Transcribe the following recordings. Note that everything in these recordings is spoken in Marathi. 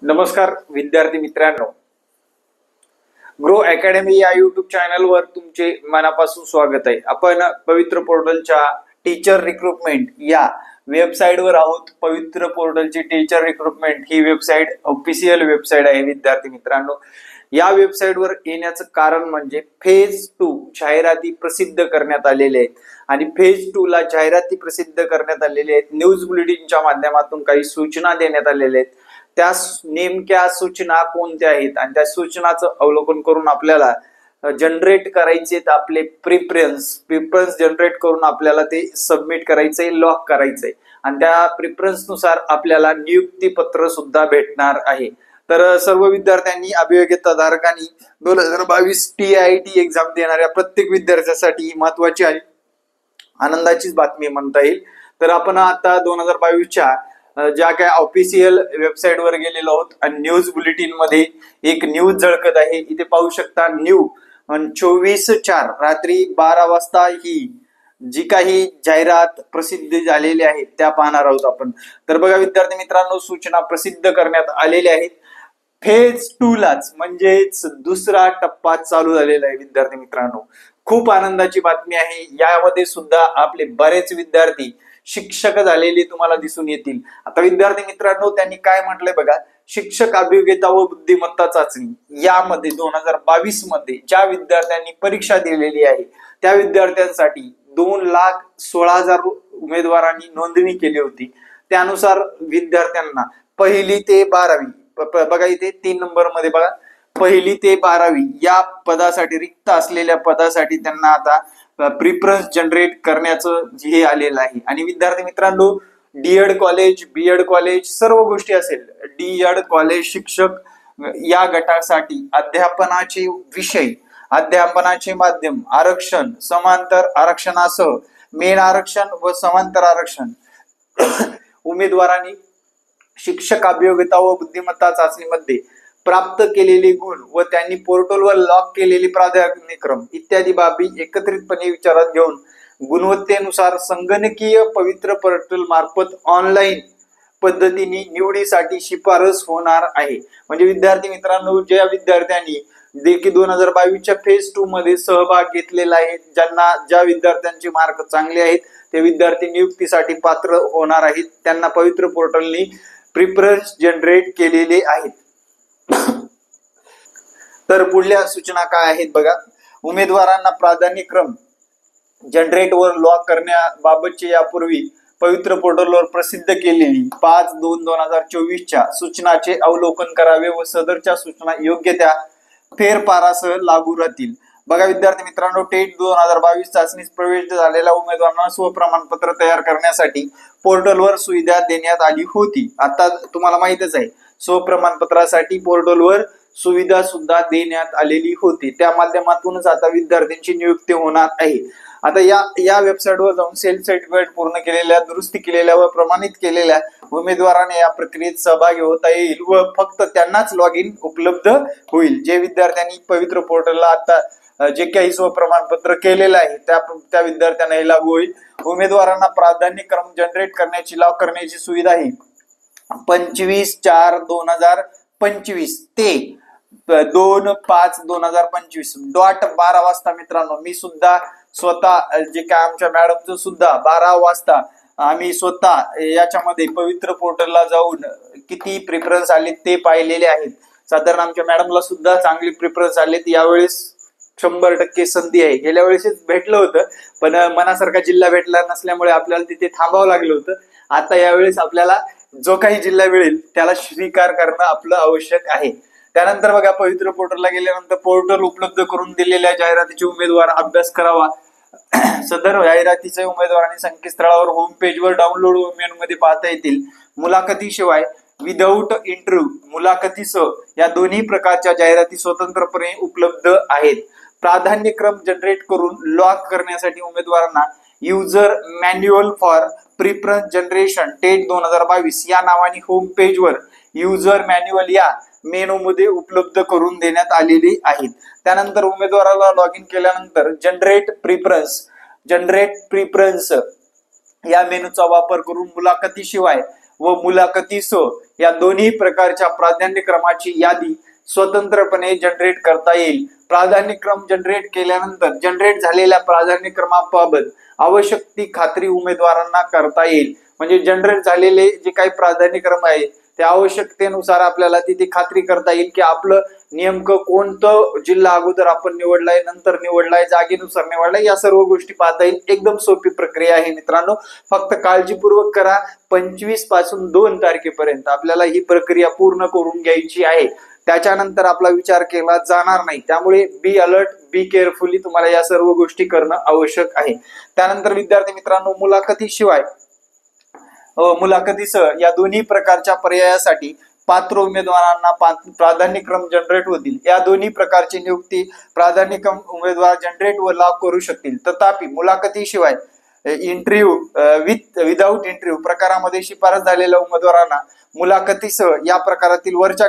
नमस्कार विद्यार्थी मित्रांनो, ग्रो अकॅडमी या युट्यूब चॅनलवर तुमचे मनापासून स्वागत आहे। आपण पवित्र पोर्टलच्या टीचर रिक्रुटमेंट या वेबसाईटवर आहोत। पवित्र पोर्टलची टीचर रिक्रुटमेंट ही वेबसाईट ऑफिशियल वेबसाईट आहे विद्यार्थी मित्रांनो। या वेबसाईटवर येण्याचं कारण म्हणजे फेज 2 जाहिराती प्रसिद्ध करण्यात आलेले आहेत आणि फेज 2 ला जाहिराती प्रसिद्ध करण्यात आलेले आहेत। न्यूज बुलेटिनच्या माध्यमातून काही सूचना देण्यात आलेल्या आहेत। त्या नेमक्या सूचना कोणत्या आहेत आणि त्या सूचनाचं अवलोकन करून आपल्याला जनरेट करायचे आपले प्रिफरन्स जनरेट करून आपल्याला ते सबमिट करायचंय, लॉक करायचंय आणि त्या प्रिफरन्स नुसार आपल्याला नियुक्ती पत्र सुद्धा भेटणार आहे। तर सर्व विद्यार्थ्यांनी अभियोग्यता धारकांनी 2022 TIT एक्झाम देणाऱ्या प्रत्येक विद्यार्थ्यासाठी महत्त्वाची आणि आनंदाचीच बातमी म्हणता येईल। तर आपण आता 2022च्या ज्या काय ऑफिशियल वेबसाईट वर गेलेलो आहोत आणि न्यूज बुलेटिन मध्ये एक न्यूज झळकत आहे। इथे पाहू शकता न्यू 24/4 रात्री 12 वाजता ही जी काही जाहिरात प्रसिद्ध झालेली आहे त्या पाहणार आहोत आपण। तर बघा विद्यार्थी मित्रांनो, सूचना प्रसिद्ध करण्यात आलेल्या आहेत। फेज 2 लाच म्हणजेच दुसरा टप्पा चालू झालेला आहे विद्यार्थी मित्रांनो। खूप आनंदाची बातमी आहे। यामध्ये सुद्धा आपले बरेच विद्यार्थी शिक्षक झालेले तुम्हाला दिसून येतील। आता विद्यार्थी मित्रांनो, त्यांनी काय म्हटलंय बघा, शिक्षक अभियोग्यता व बुद्धिमत्ता चाचणी यामध्ये 2022 मध्ये ज्या विद्यार्थ्यांनी परीक्षा दिलेली आहे त्या विद्यार्थ्यांसाठी 2,16,000 उमेदवारांनी नोंदणी केली होती। त्यानुसार विद्यार्थ्यांना पहिली ते 12वी बघा, इथे 3 नंबर मध्ये बघा, पहिली ते 12वी या पदासाठी रिक्त असलेल्या पदासाठी त्यांना आता प्रिफरन्स जनरेट करण्याचं हे आलेलं आहे। आणि विद्यार्थी मित्रांनो, डीएड कॉलेज, बीएड कॉलेज सर्व गोष्टी असेल, डीएड कॉलेज शिक्षक या गटासाठी अध्यापनाचे विषय, अध्यापनाचे माध्यम, आरक्षण, समांतर आरक्षणासह मेन आरक्षण व समांतर आरक्षण उमेदवारांनी शिक्षक अभियोग्यता व बुद्धिमत्ता चाचणीमध्ये प्राप्त केलेले गुण व त्यांनी पोर्टलवर लॉक केलेले प्राधान्यक्रम इत्यादी बाबी एकत्रितपणे विचारात घेऊन गुणवत्तेनुसार संगणकीय पवित्र पोर्टल मार्फत ऑनलाईन पद्धतीने निवडीसाठी शिफारस होणार आहे। म्हणजे विद्यार्थी मित्रांनो, ज्या विद्यार्थ्यांनी देखील 2022च्या फेज 2 मध्ये सहभाग घेतलेला आहे, ज्या विद्यार्थ्यांचे मार्क चांगले आहेत ते विद्यार्थी नियुक्तीसाठी पात्र होणार आहेत। त्यांना पवित्र पोर्टलनी प्रिफरन्स जनरेट केलेले आहेत। तर पुढल्या सूचना काय आहेत बघा, उमेदवारांना प्राधान्यक्रम जनरेट वर लॉक करण्याबाबतची यापूर्वी पवित्र पोर्टलवर प्रसिद्ध केलेली 5/2/2024च्या सूचनाचे अवलोकन करावे व सदरच्या सूचना योग्य त्या फेरफारासह लागू राहतील। बघा विद्यार्थी मित्रांनो, टेट 2022 चाचणीस प्रवेश झालेल्या उमेदवारांना स्वप्रमाणपत्र तयार करण्यासाठी पोर्टलवर सुविधा देण्यात आली होती। आता तुम्हाला माहितच आहे, स्वप्रमाणपत्रासाठी पोर्टलवर सुविधा सुद्धा देण्यात आलेली होती। त्या माध्यमातूनच आता विद्यार्थ्यांची नियुक्ती होणार आहे। आता या वेबसाईटवर जाऊन सेल्फ सर्टिफिकेट पूर्ण केलेल्या, दुरुस्ती केलेल्या व प्रमाणित केलेल्या उमेदवारांना या प्रक्रियेत सहभागी होता येईल व फक्त त्यांनाच लॉग इन उपलब्ध होईल। जे विद्यार्थ्यांनी पवित्र पोर्टलला आता जे काही स्वप्रमाणपत्र केलेलं आहे त्या विद्यार्थ्यांना हे लागू होईल। उमेदवारांना प्राधान्यक्रम जनरेट करण्याची, लॉक करण्याची सुविधा ही 25/4/2025 ते 2/5/2025 .12 वाजता मित्रांनो, मी सुद्धा स्वतः जे काय आमच्या मॅडमचं सुद्धा 12 वाजता आम्ही स्वतः याच्यामध्ये पवित्र पोर्टलला जाऊन किती प्रिफरन्स आले ते पाहिलेले आहेत। साधारण आमच्या मॅडमला सुद्धा चांगली प्रिफरन्स आले। यावेळेस 100% संधी आहे। गेल्या वेळेसच भेटलं होतं पण मनासारखा जिल्हा भेटला नसल्यामुळे आपल्याला तिथे थांबावं लागलं होतं। आता यावेळेस आपल्याला जो काही जिल्हा मिळेल त्याला स्वीकार करणं आपलं आवश्यक आहे। त्यानंतर बघा, पवित्र पोर्टलला गेल्यानंतर पोर्टल उपलब्ध करून दिलेल्या जाहिरातीचे उमेदवार अभ्यास करावा। सदर जाहिरातीचे उमेदवारांनी संकेतस्थळावर होम पेजवर डाउनलोड मेनू मध्ये पाहता येतील। मुलाखतीशिवाय विदाऊट इंटरव्ह्यू मुलाखतीसह या दोन्ही प्रकारच्या जाहिराती स्वतंत्रपणे उपलब्ध आहेत। प्राधान्यक्रम जनरेट करून लॉक करण्यासाठी उमेदवारांना user manual for preference generation TET 2022 या नावाने होम पेजवर युजर मॅन्युअल या मेनू मध्ये उपलब्ध करून देण्यात आलेली आहेत। त्यानंतर उमेदवाराला लॉग इन केल्यानंतर जनरेट प्रिफरन्स या मेनूचा वापर करून मुलाखतीशिवाय व मुलाखतीसह या दोन्ही प्रकारच्या प्राधान्यक्रमाची यादी स्वतंत्रपणे जनरेट करता येईल. प्राधान्यक्रम जनरेट केल्यानंतर जनरेट झालेल्या प्राधान्यक्रमाबाबत आवश्यक ती खात्री उमेदवारांना करता येईल. म्हणजे जनरेट झालेले जे काही प्राधान्यक्रम आहे त्या आवश्यकतेनुसार आपल्याला तिथे खात्री करता येईल की आपलं नेमकं कोणतं जिल्हा अगोदर आपण निवडलाय, नंतर निवडलाय, जागेनुसार निवडलाय, या सर्व गोष्टी पाहता येईल. एकदम सोपी प्रक्रिया आहे मित्रांनो, फक्त काळजीपूर्वक करा. 25 पासून 2 तारखेपर्यंत आपल्याला ही प्रक्रिया पूर्ण करून घ्यायची आहे. त्याच्यानंतर आपला विचार केला जाणार नाही. त्यामुळे बी अलर्ट, बी केअरफुली, तुम्हाला या सर्व गोष्टी करणं आवश्यक आहे. त्यानंतर विद्यार्थी मित्रांनो, मुलाखतीसह या दोन्ही प्रकारच्या पर्यायासाठी पात्र उमेदवारांना प्राधान्यक्रम जनरेट होतील. या दोन्ही प्रकारची नियुक्ती प्राधान्यक्रम उमेदवार जनरेट व लागू करू शकतील. तथापि मुलाखतीशिवाय इंटरव्ह्यू विदाऊट इंटरव्ह्यू प्रकारामध्ये शिफारस झालेल्या उमेदवारांना मुलाखतीसह या प्रकारातील वरच्या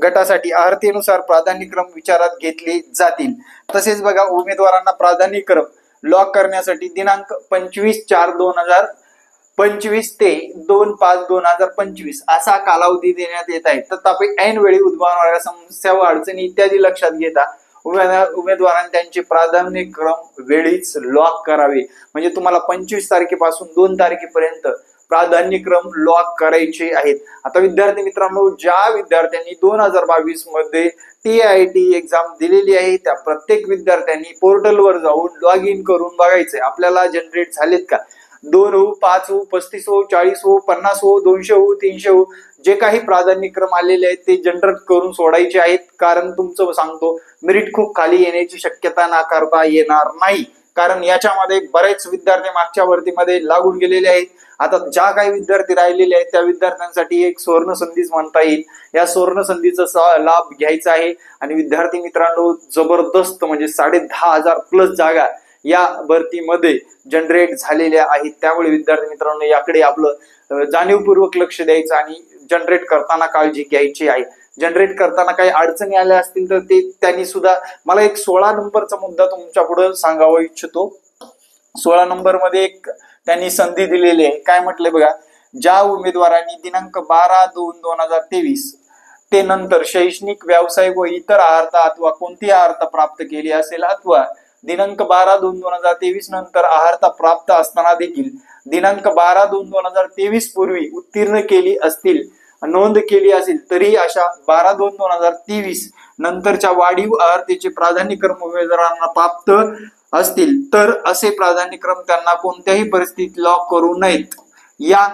गटासाठी अर्हतेनुसार प्राधान्यक्रम विचारात घेतले जातील. तसेच बघा, उमेदवारांना प्राधान्यक्रम लॉक करण्यासाठी दिनांक 25/4/2025 ते 2/5/2025 असा कालावधी देण्यात येत आहे. तथापि ऐनवेळी उद्भवणाऱ्या समस्या व अडचणी इत्यादी लक्षात घेता उमेदवारांनी त्यांचे प्राधान्यक्रम वेळीच लॉक करावे. म्हणजे तुम्हाला 25 तारखेपासून 2 तारखेपर्यंत प्राधान्यक्रम लॉक करायचे आहेत. आता विद्यार्थी मित्रांनो, ज्या विद्यार्थ्यांनी 2022 मध्ये TIT एक्झाम दिलेली आहे त्या प्रत्येक विद्यार्थ्यांनी पोर्टलवर जाऊन लॉग इन करून बघायचंय आपल्याला जनरेट झालेत का. 2 हो, 5 हो, 35 हो, 40 हो, 50 हो, 200 हो, 300 हो, जे काही प्राधान्यक्रम आलेले आहेत ते जनरेट करून सोडायचे आहेत. कारण तुमचं सांगतो, मेरिट खूप खाली येण्याची शक्यता नाकारता येणार नाही. कारण याच्यामध्ये बरेच विद्यार्थी मागच्या भरतीमध्ये लागून गेलेले आहेत. आता ज्या काही विद्यार्थी राहिलेले आहेत त्या विद्यार्थ्यांसाठी एक सुवर्ण संधीच म्हणता येईल. या सुवर्ण संधीचा लाभ घ्यायचा आहे. आणि विद्यार्थी मित्रांनो, जबरदस्त म्हणजे 10,500 प्लस जागा या भरतीमध्ये जनरेट झालेल्या आहेत. त्यामुळे विद्यार्थी मित्रांनो, याकडे आपलं जाणीवपूर्वक लक्ष द्यायचं आणि जनरेट करताना काळजी घ्यायची आहे. जनरेट करताना काही अडचणी आल्या असतील तर ते त्यांनी सुद्धा, मला एक 16 नंबरचा मुद्दा तुमच्या पुढे सांगावा इच्छितो. 16 नंबर मध्ये एक त्यांनी संधी दिलेली आहे. काय म्हटले बघा, ज्या उमेदवारांनी दिनांक 12/2/2023 ते नंतर शैक्षणिक, व्यावसायिक व इतर अर्हता अथवा कोणतीही अर्हता प्राप्त केली असेल अथवा दिनांक 12/2/2023 नंतर अर्हता प्राप्त असताना देखील दिनांक 12/2/2023 पूर्वी उत्तीर्ण केली असतील, नोंद केली असेल, तरी अशा 12/2/2023 नंतरच्या वाढीव अर्हतेचे प्राधान्यक्रम उमेदवारांना प्राप्त असतील तर असे प्राधान्यक्रम त्यांना कोणत्याही परिस्थितीत लॉक करू नयेत. या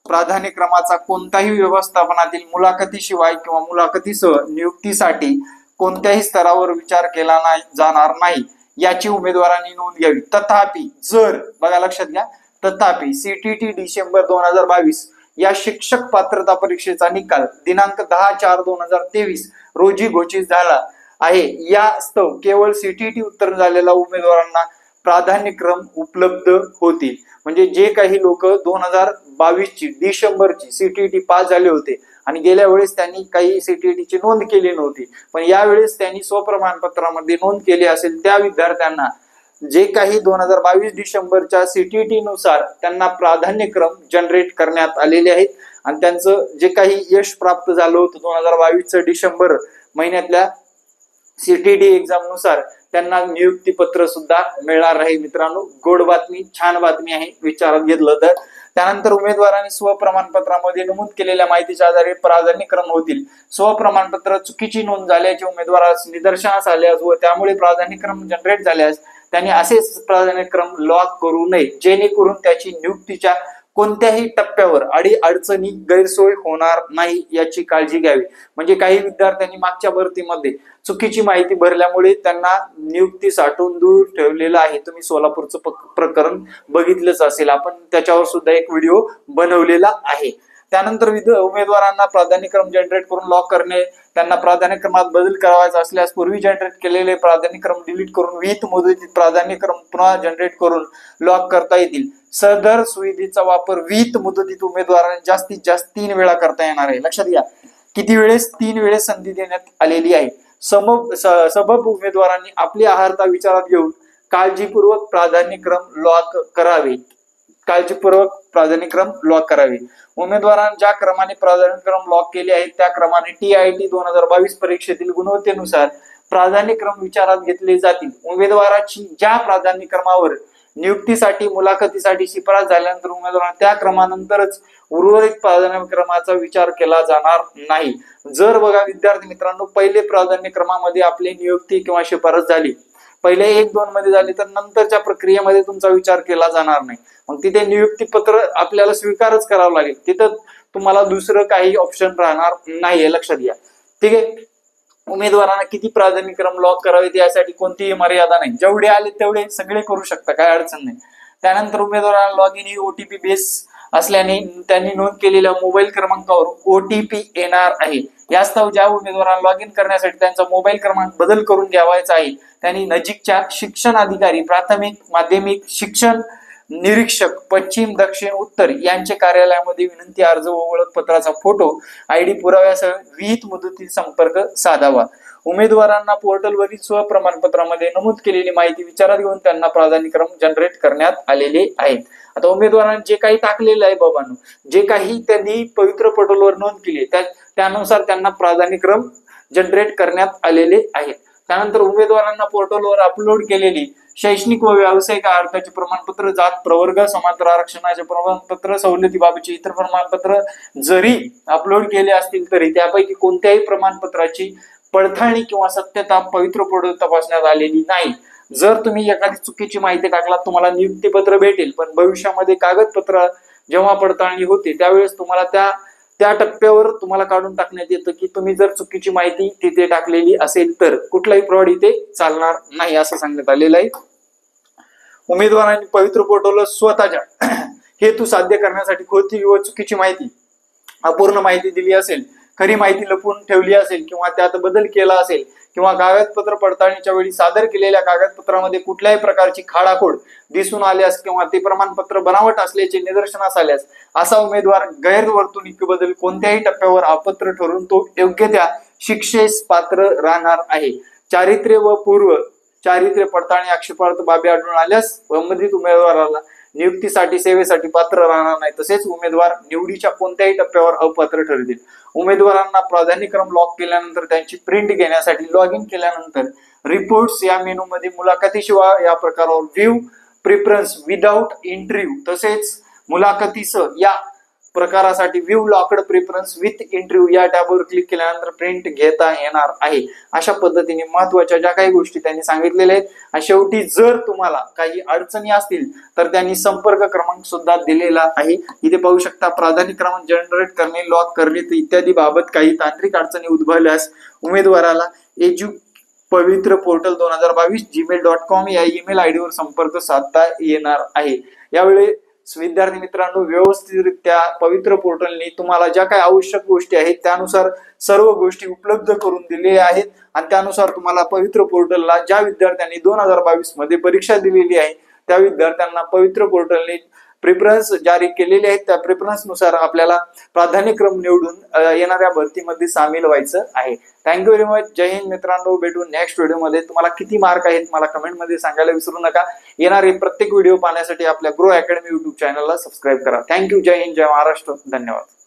प्राधान्यक्रमाचा कोणत्याही व्यवस्थापनातील मुलाखतीशिवाय किंवा मुलाखतीसह नियुक्तीसाठी कोणत्याही स्तरावर विचार केला जाणार नाही याची उमेदवारांनी नोंद घ्यावी. तथापि जर, बघा लक्षात घ्या, तथापि CTT डिसेंबर 2022 या शिक्षक पात्रता परीक्षेचा निकाल दिनांक 10/4/2023 रोजी घोषित झाला आहे. या स्तव केवळ CTT उत्तीर्ण झालेल्या उमेदवारांना प्राधान्यक्रम उपलब्ध होतील. म्हणजे जे काही लोक 2022 डिसेंबरची CTT पास झाले होते आणि गेल्या वेळेस त्यांनी काही CTT ची नोंद केली नव्हती, पण यावेळेस त्यांनी स्वप्रमाणपत्रामध्ये नोंद केली असेल, त्या विद्यार्थ्यांना जे काही 2022 डिसेंबरच्या CTT नुसार त्यांना प्राधान्यक्रम जनरेट करण्यात आलेले आहेत. आणि त्यांचं जे काही यश प्राप्त झालं होतं 2022 डिसेंबर महिन्यातल्या CTT एक्झाम नुसार त्यांना नियुक्ती पत्र सुद्धा मिळणार आहे. मित्रांनो, गोड बातमी, छान बातमी आहे विचारात घेतलं तर. त्यानंतर उमेदवारांनी स्वप्रमाणपत्रामध्ये नमूद केलेल्या माहितीच्या आधारे प्राधान्यक्रम होतील. स्वप्रमाणपत्र चुकीची नोंद झाल्याचे उमेदवारास निदर्शनास आल्यास व त्यामुळे प्राधान्यक्रम जनरेट झाल्यास त्यांनी असेच प्राधान्यक्रम लॉक करू नये, जेणेकरून त्याची नियुक्तीच्या कोणत्याही टप्प्यावर अडचणी, गैरसोय होणार नाही याची काळजी घ्यावी. म्हणजे काही विद्यार्थ्यांनी मागच्या भरतीमध्ये चुकीची माहिती भरल्यामुळे त्यांना नियुक्ती साठवून दूर ठेवलेलं आहे. तुम्ही सोलापूरचं प्रकरण बघितलंच असेल, आपण त्याच्यावर सुद्धा एक व्हिडिओ बनवलेला आहे. त्यानंतर उमेदवारांना प्राधान्यक्रम जनरेट करून लॉक करणे, त्यांना प्राधान्यक्रमात बदल करावायचा असल्यास पूर्वी जनरेट केलेले प्राधान्यक्रम डिलीट करून विहित मुदतीत प्राधान्यक्रम पुन्हा जनरेट करून लॉक करता येतील. सदर सुविधेचा वापर विहित मुदतीत उमेदवारांना जास्तीत जास्त 3 वेळा करता येणार आहे. लक्षात घ्या, किती वेळेस? 3 वेळेस संधी देण्यात आलेली आहे. सबब उमेदवारांनी आपली अर्हता विचारात घेऊन काळजीपूर्वक प्राधान्यक्रम लॉक करावे. उमेदवारांना ज्या क्रमाने प्राधान्यक्रम लॉक केले आहेत त्या क्रमाने TIT 2022 परीक्षेतील गुणवत्तेनुसार प्राधान्यक्रम विचारात घेतले जातील। उमेदवाराची ज्या प्राधान्यक्रमावर नियुक्तीसाठी मुलाखतीसाठी शिफारस झाल्यानंतर उमेदवारांना त्या क्रमानंतरच उर्वरित प्राधान्यक्रमाचा विचार केला जाणार नाही। जर बघा विद्यार्थी मित्रांनो, पहिले प्राधान्यक्रमामध्ये आपली नियुक्ती किंवा शिफारस झाली, पहिले 1-2 मध्ये झाली, तर नंतरच्या प्रक्रियेमध्ये तुमचा विचार केला जाणार नाही। मग तिथे नियुक्ती पत्र आपल्याला स्वीकारच करावं लागेल, तिथं तुम्हाला दुसरं काही ऑप्शन राहणार नाही, हे लक्षात घ्या। ठीक आहे। उमेदवारांना किती प्राधान्यक्रम लॉक करावेत यासाठी कोणतीही मर्यादा नाही, जेवढे आले तेवढे सगळे करू शकता, काय अडचण नाही। त्यानंतर उमेदवारांना log in he OTP base असल्याने त्यांनी नोंद केलेल्या मोबाईल क्रमांकावर OTP येणार आहे। यास्तव ज्या उमेदवारांना लॉग इन करण्यासाठी त्यांचा मोबाईल क्रमांक बदल करून घ्यावायचा आहे त्यांनी नजीकच्या शिक्षण अधिकारी, प्राथमिक माध्यमिक शिक्षण निरीक्षक पश्चिम दक्षिण उत्तर यांचे कार्यालयामध्ये विनंती अर्ज व ओळखपत्राचा फोटो ID पुराव्यासह विहित मुदतीत संपर्क साधावा। उमेदवारांना पोर्टलवरील स्वप्रमाणपत्रामध्ये नमूद केलेली माहिती विचारात घेऊन त्यांना प्राधान्यक्रम जनरेट करण्यात आलेले आहेत। आता उमेदवारांनी जे काही टाकलेलं आहे बाबांनो, जे काही त्यांनी पवित्र पोर्टलवर नोंद केली त्यानुसार त्यांना प्राधान्यक्रम जनरेट करण्यात आलेले आहेत। त्यानंतर उमेदवारांना पोर्टलवर अपलोड केलेली शैक्षणिक व व्यावसायिक अर्हतेचे प्रमाणपत्र, जात प्रवर्ग, समांतर आरक्षणाचे प्रमाणपत्र, सवलतीबाबतचे इतर प्रमाणपत्र जरी अपलोड केले असतील तरी त्यापैकी कोणत्याही प्रमाणपत्राची पडताळणी किंवा सत्यता पवित्र पोर्टल तपासण्यात आलेली नाही। जर तुम्ही एखादी चुकीची माहिती टाकला तुम्हाला नियुक्तीपत्र भेटेल, पण भविष्यामध्ये कागदपत्र जेव्हा पडताळणी होते त्यावेळेस तुम्हाला त्या टप्प्यावर तुम्हाला काढून टाकण्यात येतं की तुम्ही जर चुकीची माहिती तिथे टाकलेली असेल तर कुठलाही फ्रॉड इथे चालणार नाही, असं सांगण्यात आलेलं आहे। उमेदवारांनी पवित्र पोर्टलवर स्वतःच्या हेतू साध्य करण्यासाठी खोटी व चुकीची माहिती, अपूर्ण माहिती दिली असेल, खरी माहिती लपवून ठेवली असेल किंवा त्यात बदल केला असेल किंवा कागदपत्र पडताळणीच्या वेळी सादर केलेल्या कागदपत्रामध्ये कुठल्याही प्रकारची खाडाखोड दिसून आल्यास किंवा ते प्रमाणपत्र बनावट असल्याचे निदर्शनास आल्यास असा उमेदवार गैरवर्तणुकीबद्दल कोणत्याही टप्प्यावर अपत्र ठरून तो योग्य त्या शिक्षेस पात्र राहणार आहे। चारित्र्य व पूर्व चारित्र्य पडताळणी आक्षेपार्ह बाबी आढळून आल्यास संबंधित उमेदवाराला नियुक्तीसाठी सेवेसाठी पात्र राहणार नाही, तसेच उमेदवार निवडीच्या कोणत्याही टप्प्यावर अपात्र ठरतील। उमेदवारांना प्राधान्यक्रम लॉक केल्यानंतर त्यांची प्रिंट घेण्यासाठी लॉग इन केल्यानंतर रिपोर्ट्स या मेनू मध्ये मुलाखतीशिवाय या प्रकारावर व्ह्यू प्रिफरन्स विदाउट इंटरव्ह्यू तसेच मुलाखतीसह या प्रकारासाठी view locked preference with interview या टॅबवर क्लिक केल्यानंतर प्रिंट घेता येणार आहे। अशा पद्धतीने महत्त्वाच्या ज्या काही गोष्टी त्यांनी सांगितलेल्या आहेत। आणि शेवटी जर तुम्हाला काही अडचणी असतील तर त्यांनी संपर्क क्रमांक सुद्धा दिलेला आहे, इथे पाहू शकता। प्राधान्य क्रमांक जनरेट करणे, लॉक करणे इत्यादी बाबत काही तांत्रिक अडचणी उद्भवल्यास उमेदवाराला पवित्र पोर्टल 2022 gmail.com या ईमेल ID वर संपर्क साधता येणार आहे। यावेळी विद्यार्थी मित्रांनो, व्यवस्थितरित्या पवित्र पोर्टलने तुम्हाला ज्या काही आवश्यक गोष्टी आहेत त्यानुसार सर्व गोष्टी उपलब्ध करून दिलेल्या आहेत आणि त्यानुसार तुम्हाला पवित्र पोर्टलला ज्या विद्यार्थ्यांनी 2022 मध्ये परीक्षा दिलेली आहे त्या विद्यार्थ्यांना पवित्र पोर्टलने प्रेफरन्स जारी केलेले आहेत। त्या प्रेफरन्स नुसार आपल्याला प्राधान्यक्रम निवडून येणाऱ्या भरतीमध्ये सामील व्हायचं आहे। Thank you very much. जय हिंद मित्रांनो, भेटू नेक्स्ट व्हिडिओमध्ये। तुम्हाला किती मार्क आहेत मला कमेंट मध्ये सांगायला विसरू नका। येणारे प्रत्येक व्हिडिओ पाहण्यासाठी आपल्या ग्रो अकॅडमी YouTube चॅनलला सबस्क्राईब करा। थँक्यू। जय हिंद, जय महाराष्ट्र, धन्यवाद।